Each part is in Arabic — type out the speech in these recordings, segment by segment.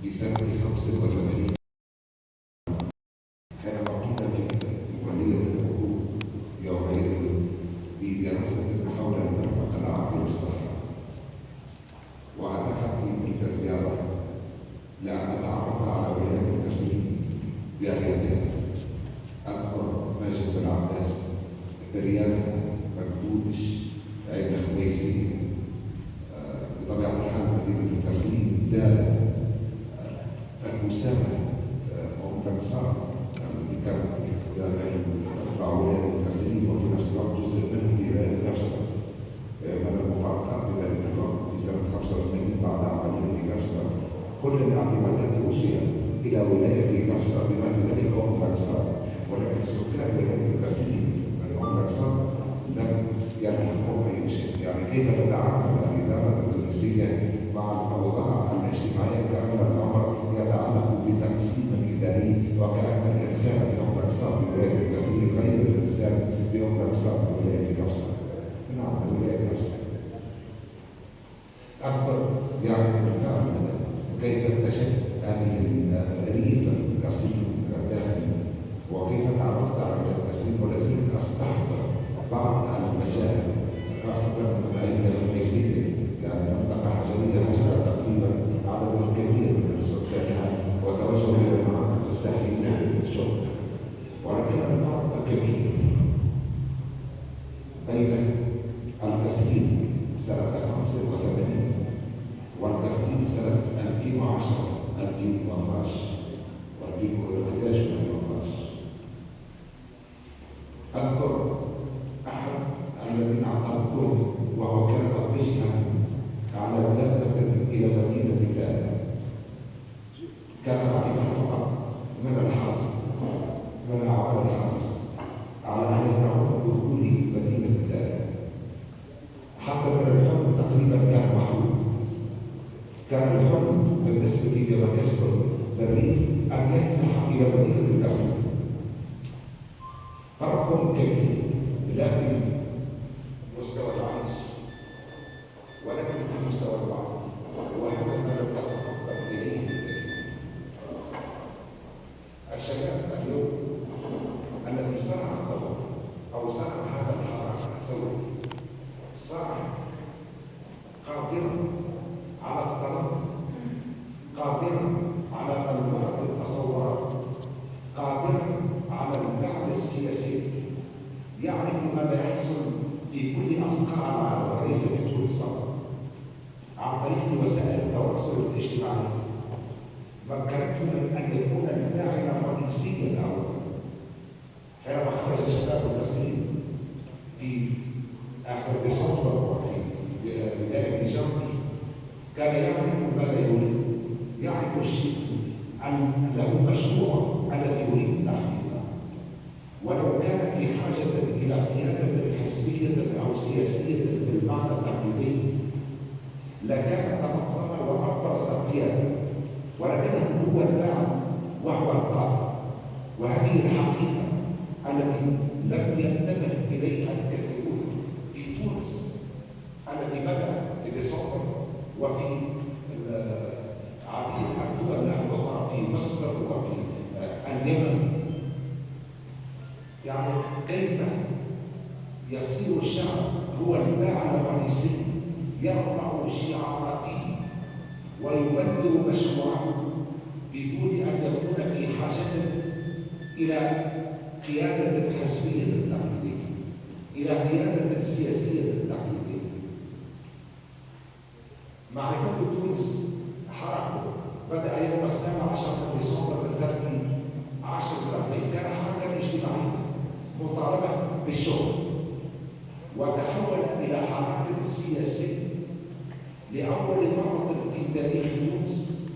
في سنة 85 كان موجودا في كلية الحقوق يومئذ في دراسة حول المرفق العام للصحة، وأتاحت لي تلك الزيارة لأن أتعرف على ولاية القصرين بأريافها. أكبر ماجد بن عباس، بريانة، مكبودش، عين خويسية، بطبيعة الحال مدينة القصرين، دالة، المسامة، أم بنصار التي كانت تتبع ولاية القصرين، وفي نفس الوقت جزء منه في ولاية نفسها من المفارقات بذلك الوقت في سنة 85 بعد عملية قفصة. كل الاعتمادات وجهت إلى ولاية قفصة بما في ذلك أم بنصار، ولكن سكان ولاية القصرين من أم بنصار لم يلحقوا أي شيء. يعني كيف تتعامل الإدارة التونسية مع الأوضاع الاجتماعية كأن الأمر يتعلق بتقسيم إداري، وكأن الإنسان بأم بنصار بولاية القصرين غير الإنسان بأم بنصار بولاية قفصة. نعم، ولاية قفصة. أكبر يعني بالفعل كيف اكتشفت هذه الريف القصير الداخلي، وكيف تعرفت على القصير، ولا زلت أستحضر بعض المشاهد خاصة من أيام الخميسية، يعني منطقة حجرية هجر تقريبا عدد كبير من سكانها وتوجهوا إلى المناطق الساحلية للشغل، ولكن الفرق الكبير بين القصير سنة 85 والقصير سنة 2010 2012 و2011 و2012. أذكر أحد الذين اعترضتهم وهو كان متجها على دابة إلى مدينة تالا، كان خائفا فقط من الحرس، من أعوان الحرس، على أن يتعرض بدخول مدينة تالا. حتى من الحلم تقريبا كان محلول. كان الحلم بالنسبة لمن يسكن بالريف أن ينزح إلى مدينة القصير. فرق كبير لا في مستوى العيش ولكن في مستوى الوعي، وهذا ما لم تتقبل إليه الشباب اليوم الذي صنع الثورة أو صنع هذا الحراك الثوري، صار قادرا على التنظر، قادرا على بلورة التصورات، قادرا على اللعب السياسي، يعرف ماذا يحصل في كل أصقاع العالم وليس في تونس فقط، عن طريق وسائل التواصل الاجتماعي. مكنته من أن يكون الفاعل الرئيسي الأول. حينما خرج شباب القصير في آخر ديسمبر وفي بداية جانفي كان يعرف ماذا يريد، يعرف الشيء أن له مشروع الذي يريد تحقيقه، ولو كان في حاجة إلى قيادة حزبية أو سياسية بالمعنى التقليدي لكان تفضل وأبرز قيادة، ولكنه هو الفاعل وهو القائد. وهذه الحقيقة التي لم ينتبه إليها الكثيرون في تونس، التي بدأت في ديسمبر وفي عديد الدول الأخرى في مصر وفي اليمن. يعني كيف يصير الشعب هو الفاعل الرئيسي، يرفع شعاراته ويبلغ مشروعه بدون أن يكون في حاجة إلى قيادة حزبية تقليدية، إلى قيادة سياسية تقليدية. معرفة تونس حركة بدأ يوم 17 من ديسمبر سنة 10 كان حركة اجتماعية مطالبة بالشغل، وتحول إلى حركة سياسية لأول مرة في تاريخ تونس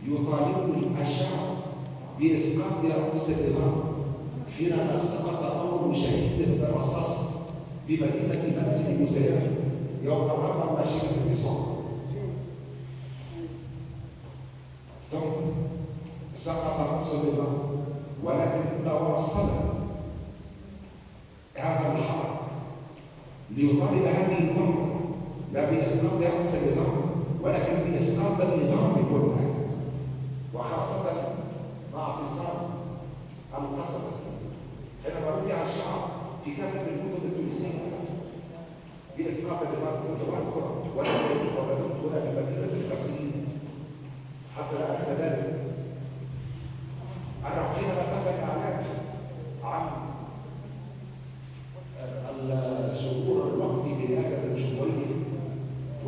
يطالب الشعب بإسقاط رأس النظام حينما سقط أول شهيد بالرصاص بمدينة منزل مزيف يوم 24 ديسمبر. ثم سقط رأس النظام، ولكن تواصل هذا الحرب ليطالب هذه المرة لا بإسقاط رأس النظام ولكن بإسقاط النظام كله، أنسى ذلك. أنا حينما تم الإعلان عن الشهور الوقتي برئاسة الجمهورية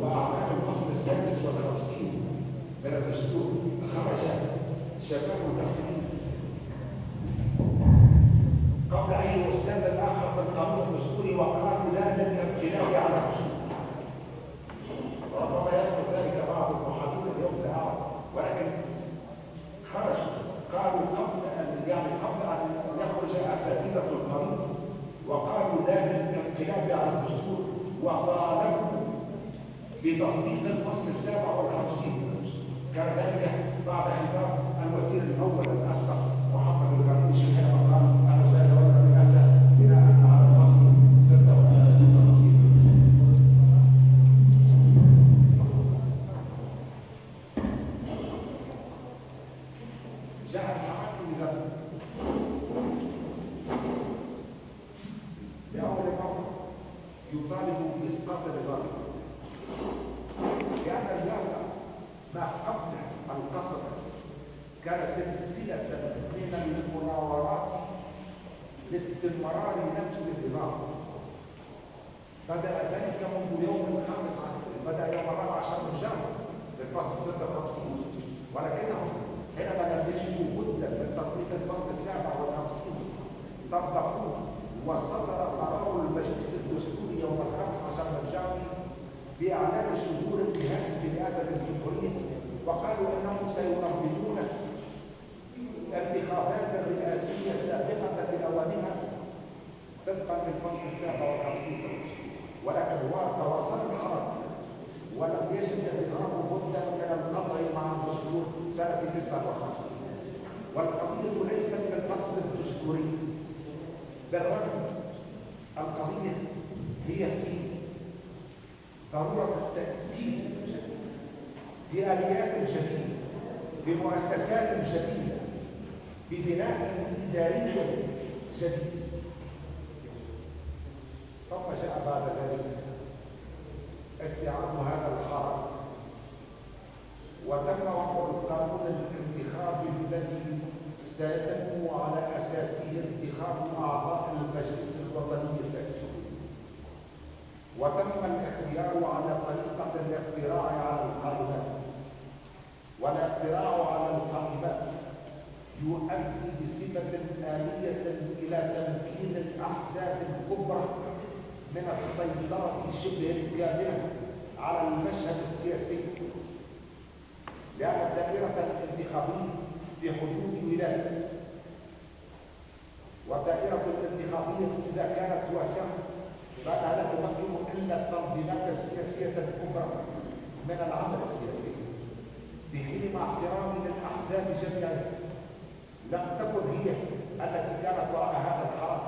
وأعلان الفصل السادس والخمسين من الدستور، خرج شباب المصريين قبل أي أستاذ آخر في القانون الدستوري وقالوا لا للانقلاب على الدستور. ربما يذكر ذلك بعض المحامين اليوم لا أعرف، ولكن خرجوا قالوا قبل أن يخرج أساتذة القانون وقالوا لا للانقلاب على الدستور، وطالبوا بتطبيق الفصل السابع والخمسين من الدستور. كان ذلك بعد خطاب الوزير الأول الأسبق محمد الغربيش حينما قال أنه سيتولى الرئاسة بناء على الفصل 56. جاء المحكم لأول مرة يطالب بإسقاط النظام، لأن الدولة ما قبل القصر كان سلسلة من المناورات لاستمرار نفس النظام. بدأ ذلك منذ يوم الخامس بدأ يوم 14 من جانوري بالفصل 56، ولكنهم حينما لم يجدوا بدا من تطبيق الفصل السابع والخمسين طبقوه، وصدر قرار المجلس الدستوري يوم الخامس عشر من جانوري بإعلان الشهور النهائي برئاسة الجمهورية، وقالوا أنهم سينظمون الانتخابات الرئاسية السابقة بأوانها طبقا للفصل السابع والخمسين، ولكن تواصل الحرب ولم يجد النظام بدا من القطع مع الدستور سنة 59. والقضية ليست بالنص الدستوري، بالرغم القضية هي في ضرورة التأسيس بآليات جديدة، بمؤسسات جديدة، ببناء إداري جديد. ثم جاء بعد ذلك استيعاب هذا الحرج، وتم وضع القانون الانتخابي الذي سيتم على أساسه انتخاب أعضاء المجلس الوطني التأسيسي، وتم الاختيار على طريقة الاقتراع على القائمات، والاقتراع على القائمات يؤدي بصفة آلية إلى تمكين الأحزاب الكبرى من السيطرة شبه الكاملة على المشهد السياسي، لأن الدائرة الانتخابية في حدود ولاية، والدائرة الانتخابية إذا كانت واسعة فإنها لا تمكن إلا التنظيمات السياسية الكبرى من العمل السياسي، بحين مع احترامي للأحزاب جميعها لم تكن هي التي كانت وراء هذا الحرب،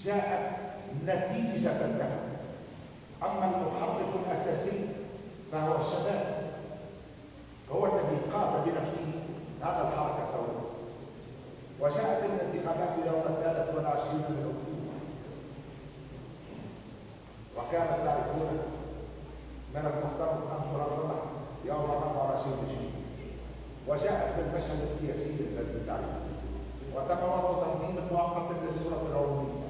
جاءت نتيجة لها. أما المحرك الأساسي فهو الشباب، هو الذي قاد بنفسه هذا الحركة الثورية. وجاءت الانتخابات يوم 23 من أكتوبر، وكانت تعرفون من المفترض أن تنظم يوم 24 جويلية، وجاءت بالمشهد السياسي الذي تعرفون، وتم وضع تنظيم مؤقت للصورة العمومية،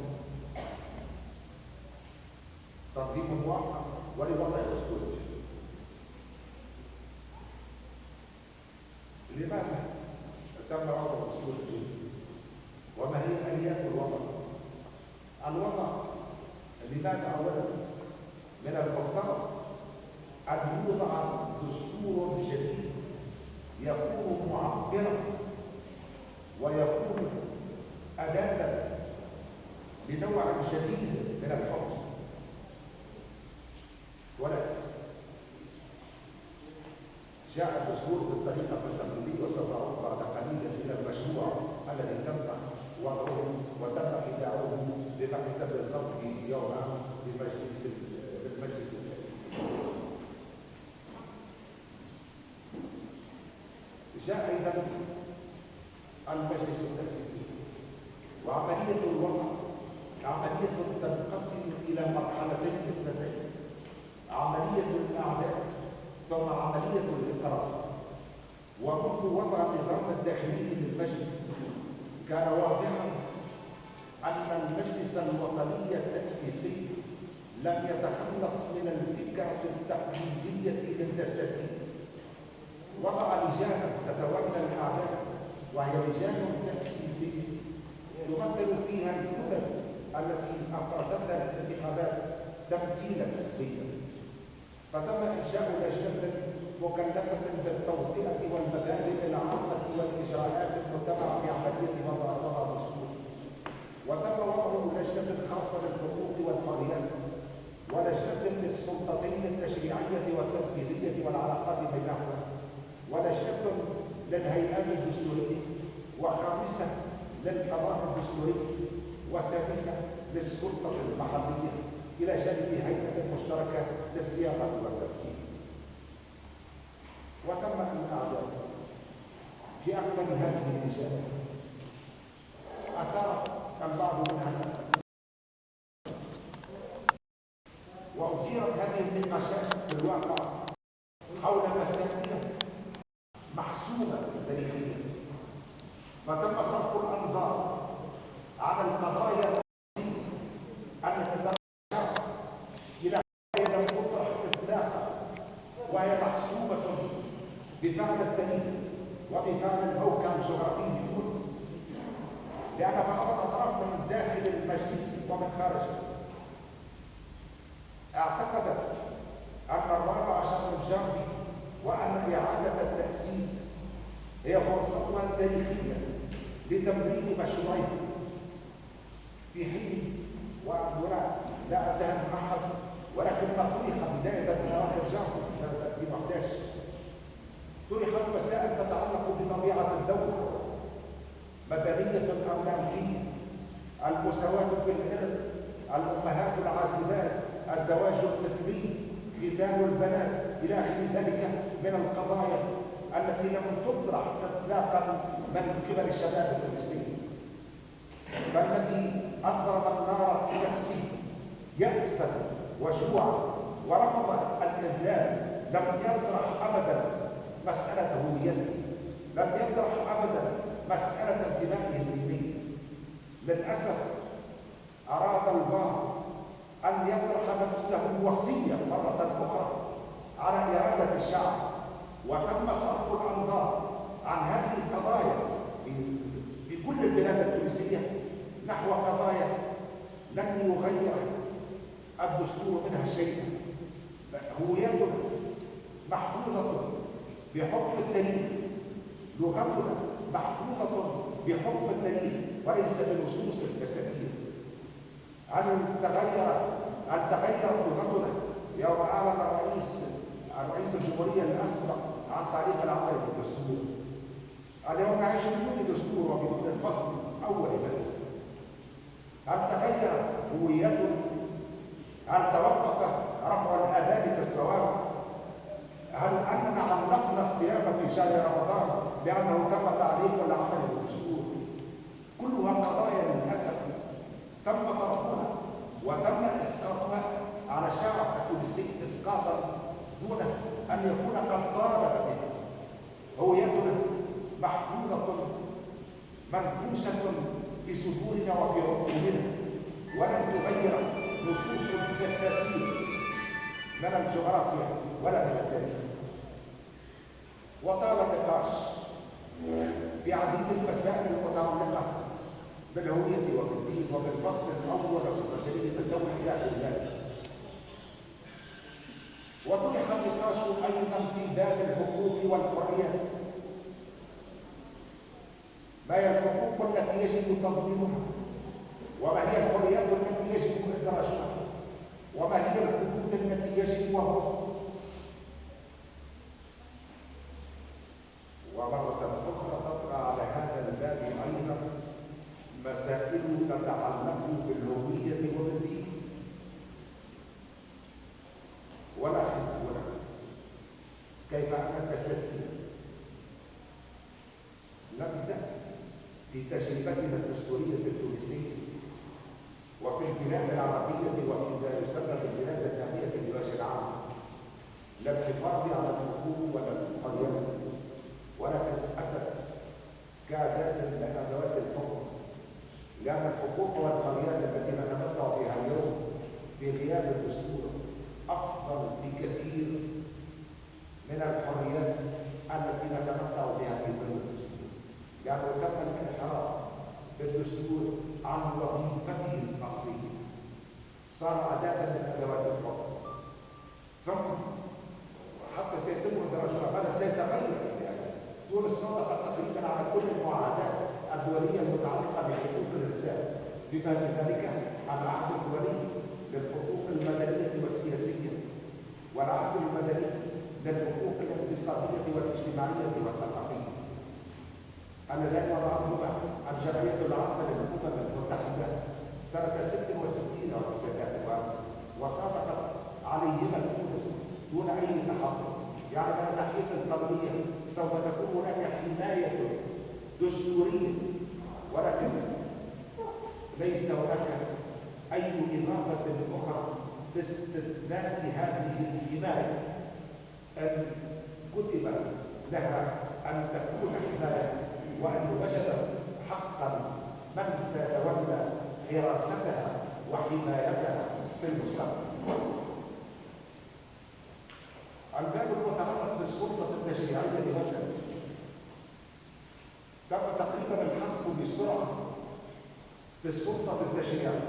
تنظيم مؤقت ولوضع دستور جديد. لماذا تم وضع دستور جديد؟ وما هي آليات الوضع؟ الوضع لماذا أولا من المفترض أن يوضع دستور جديد يكون معبرا ويكون أداة لنوع جديد من الحكم، ولكن جاء الدستور بالطريقة التقليدية، وسوف أعود بعد قليل إلى المشروع الذي تم وضعه وتم إيداعه بمكتب الخط يوم أمس بالمجلس التأسيسي. جاء أيضا المجلس التأسيسي، وعملية الوضع عملية تنقسم إلى مرحلتين اثنتين: عملية الإعداد ثم عملية الإقرار. ومنذ وضع النظام الداخلي للمجلس كان واضحا أن المجلس الوطني التأسيسي لم يتخلص من الفكرة التقليدية للدساتير. وضع لجانا تتولى الأعداء وهي لجان تأسيسية تمثل فيها الكتل التي أفرزتها الانتخابات تمثيلا نسبيا. فتم إنشاء لجنة مكلفة بالتوطئة والمبادئ العامة والإجراءات المتبعة في عملية وضع دستور. وتم وضع لجنة خاصة للحقوق والحريات ولجنة للسلطتين التشريعية والتنفيذية والعلاقات بينهما ولجنة للهيئات الدستورية وخامسة للقضاء الدستوري وسادسة للسلطة المحلية إلى جانب هيئة مشتركة للصياغة والتنسيق. وتم الإعداد في أكثر هذه اللجان أثار البعض منها وأثيرت هذه النقاشات في الواقع حول مسائل محسومة تاريخيا، فتم صرف الأنظار على القضايا التي ترجع إلى قضايا لم تطرح إطلاقا وهي محسومة بفعل التاريخ وبفعل الموقع الجغرافي لتونس، لأن بعض الأطراف من داخل المجلس ومن خارجه اعتقدت أن 14 الجربي وأن إعادة التأسيس هي فرصتها التاريخية لتمرير مشروعها، في حين وهنا لا أتهم أحد، ولكن ما طرح بداية من أواخر جربي سنة 2011 طرحت مسائل تتعلق بطبيعة الدولة، مدنية أو لائكية، المساواة في الإرث، الأمهات العازبات، الزواج الطفلي، ختان البنات إلى آخر ذلك من القضايا التي لم تطرح إطلاقا من قبل الشباب التونسي. فالذي أضرب النار في نفسه يأسا وجوعا ورفض الإذلال لم يطرح أبدا مسألة هويته، لم يطرح أبدا مسألة انتمائه الديني. للأسف أراد البعض أن يطرح نفسه وصية مرة أخرى على إرادة الشعب، وتم صرف الأنظار عن هذه القضايا في كل البلاد التونسية نحو قضايا لن يغير الدستور منها شيئا. هويتنا محفوظة بحكم التاريخ، لغتنا محفوظة بحكم التاريخ وليس بنصوص الدساتير. هل تغيرت لغتنا يوم أعلن رئيس الجمهورية الأسبق عن تعريف العمل بالدستور؟ اليوم نعيش بدون دستور وبدون الفصل الأول منه. هل تغيرت هويتنا؟ هل توقف رفع الآذان بالصواب؟ هل أننا علقنا الصيام في شهر رمضان لأنه تم تعليق العمل بالدستور؟ كلها قضايا للأسف تم طرحها وتم إسقاطها على الشعب التونسي إسقاطا دون أن يكون قد طالب به. هويتنا محفوظة منفوسة في صدورنا وفي عقولنا ولن تغير نصوص الدساتير من الجغرافيا ولا من التاريخ. وطال النقاش في عديد المسائل المتعلقة بالهوية وبالدين وبالفصل الأول وبمدنية الدولة إلى آخر ذلك. وطرح النقاش أيضا في باب الحقوق والحريات، ما هي الحقوق التي يجب تضمينها، وما هي الحريات التي يجب إدراجها، وما هي الحدود التي يجب وضعها. ومرة أخرى تطرح على هذا الباب أيضا مسائل تتعلق بالهوية وبالدين. ولاحظوا كيف أن الدساتير نبدأ في تجربتنا الدستورية التونسية وفي البلاد العربية وفيما يسمى بالبلاد النامية بوجه عام لا الحفاظ على الحقوق ولا الحريات ولا بالدستور عن وظيفته الأصلية، صار أداة من أدوات الحكم. ثم حتى سيتم دراسة هذا سيتغير دول صادقة تقريبا على كل المعاهدات الدولية المتعلقة بحقوق الإنسان، بما في ذلك العهد الدولي للحقوق المدنية والسياسية، والعهد المدني للحقوق الاقتصادية والاجتماعية والثقافية، اللذان وضعتهما الجمعية العامة للأمم المتحدة سنة 66 وصادقت عليهما تونس دون أي تحفظ. يعني من الناحية القانونية سوف تكون هناك حماية دستورية، ولكن ليس هناك أي إضافة أخرى باستثناء هذه الحماية أن كتب لها أن تكون حماية، وأن وجد حقا من سيتولى حراستها وحمايتها في المستقبل. الباب المتعلق بالسلطة التشريعية لمصر تم تقريبا الحسم بسرعة في السلطة التشريعية،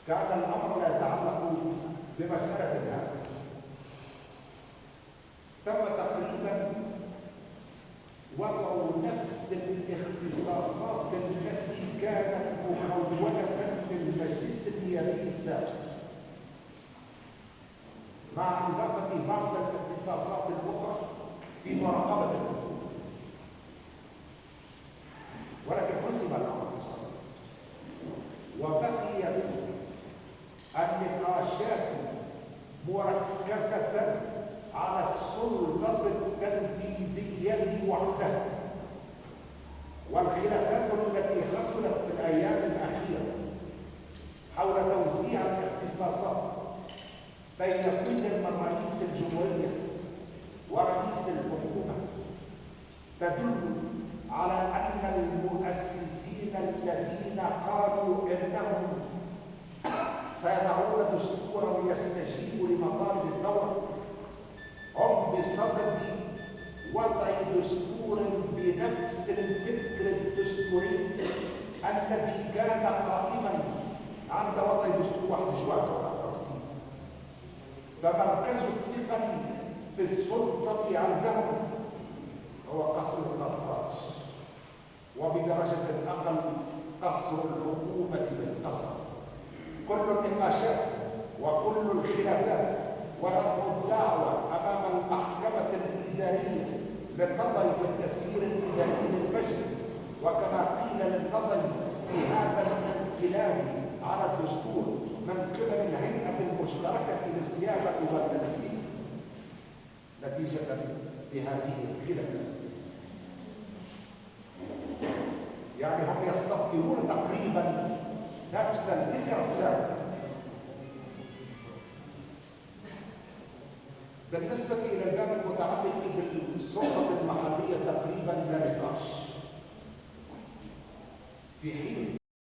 كان الأمر لا يتعلق بمسألة هذه. تم تقريبا وضع نفس الاختصاصات التي كانت مخولة للمجلس النيابي السابق، مع إضافة بعض الاختصاصات الأخرى في مراقبة الحكومة، ولكن حسم الأمر بصراحة، وبقيت النقاشات مركزة على السلطة التنفيذية وحدها، والخلافات التي حصلت في الأيام الأخيرة حول توزيع الاختصاصات بين كل من رئيس الجمهورية ورئيس الحكومة تدل على أن المؤسسين الذين قالوا إنهم سيضعون دستورا يستجيب لمطالب الثورة هم بصدد وضع دستور بنفس الفكر الدستوري الذي كان قائما عند وضع دستور 1959. فمركز الثقل في السلطة عندهم هو قصر النقاش، وبدرجة أقل قصر الحكومة بالقصر. كل النقاشات وكل الخلافات ورفع الدعوة أمام المحكمة الإدارية للنظر في التسيير الإداري للمجلس، وكما قيل للنظر في هذا الانقلاب على الدستور من قبل الهيئة المشتركة للصياغة والتنسيق نتيجة لهذه الخلافات. يعني هم يستبطنون تقريبا نفس الفكرة السابقة. بالنسبة إلى الباب المتعلق بالسلطة المحلية تقريبا لا نقاش، في حين